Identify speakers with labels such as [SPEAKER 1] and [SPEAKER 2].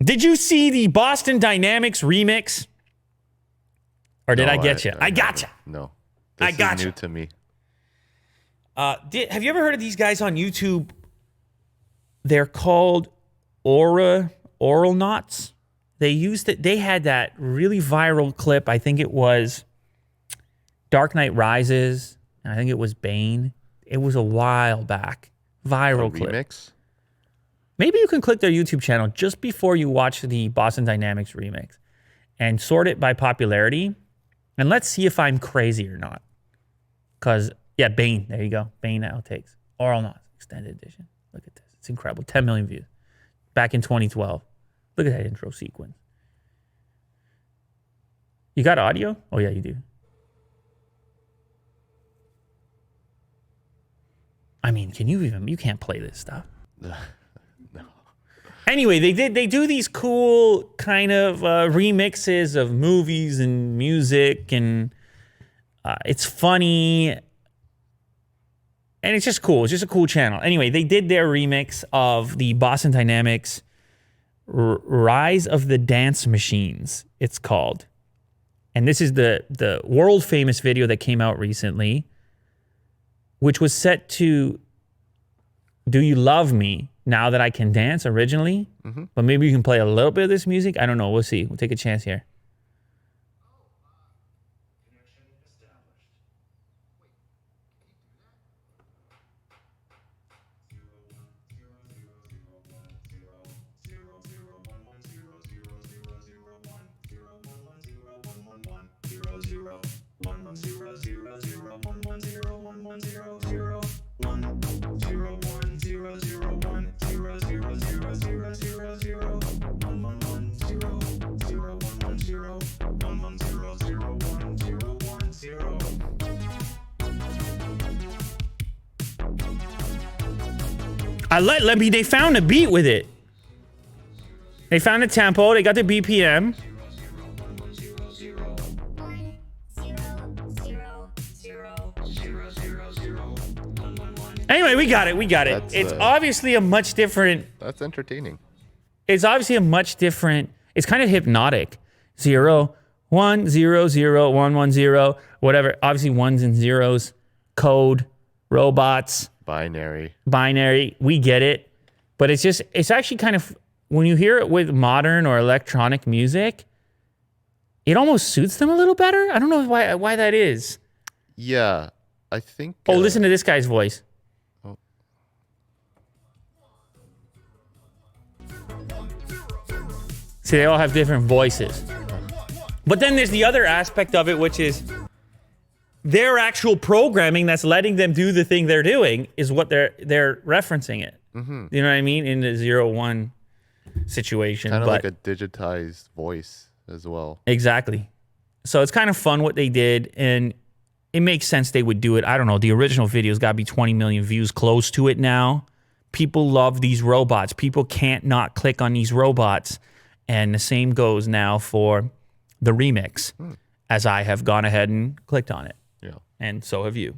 [SPEAKER 1] Did you see the Boston Dynamics remix? Or did I get you? I got you.
[SPEAKER 2] No.
[SPEAKER 1] I got
[SPEAKER 2] new
[SPEAKER 1] you.
[SPEAKER 2] to me.
[SPEAKER 1] Have you ever heard of these guys on YouTube? They're called Oral Knots. They used it. They had that really viral clip. I think it was Dark Knight Rises. I think it was Bane. It was a while back. Viral clip.
[SPEAKER 2] Remix?
[SPEAKER 1] Maybe you can click their YouTube channel just before you watch the Boston Dynamics remix and sort it by popularity. And let's see if I'm crazy or not. Because, yeah, Bane. There you go. Bane outtakes. Oral Knots. Extended edition. Look at this. It's incredible. 10 million views. Back in 2012. Look at that intro sequence. You got audio? Oh, yeah, you do. I mean, you can't play this stuff.
[SPEAKER 2] No.
[SPEAKER 1] Anyway, they do these cool kind of remixes of movies and music, and it's funny, and it's just cool. It's just a cool channel. Anyway, they did their remix of the Boston Dynamics Rise of the Dance Machines, it's called. And this is the world famous video that came out recently, which was set to Do You Love Me Now That I Can Dance originally. Mm-hmm. But maybe you can play a little bit of this music. I don't know. We'll see. We'll take a chance here.
[SPEAKER 3] Connection established.
[SPEAKER 1] They found a beat with it. They found a tempo. They got the BPM. Anyway, we got it. It's obviously a much different.
[SPEAKER 2] That's entertaining.
[SPEAKER 1] It's obviously a much different. It's kind of hypnotic. 0, 1, 0, 0, 1, 1, 0, whatever. Obviously ones and zeros, code, robots.
[SPEAKER 2] Binary.
[SPEAKER 1] We get it. But it's actually kind of, when you hear it with modern or electronic music, it almost suits them a little better. I don't know why that is.
[SPEAKER 2] Yeah, I think.
[SPEAKER 1] Oh, listen to this guy's voice.
[SPEAKER 2] Oh.
[SPEAKER 1] See, they all have different voices. But then there's the other aspect of it, which is their actual programming that's letting them do the thing they're doing is what they're referencing it. Mm-hmm. You know what I mean? In the 0-1 situation.
[SPEAKER 2] Kind of like a digitized voice as well.
[SPEAKER 1] Exactly. So it's kind of fun what they did, and it makes sense they would do it. I don't know. The original video's got to be 20 million views, close to it now. People love these robots. People can't not click on these robots. And the same goes now for the remix, as I have gone ahead and clicked on it.
[SPEAKER 2] Yeah.
[SPEAKER 1] And so have you.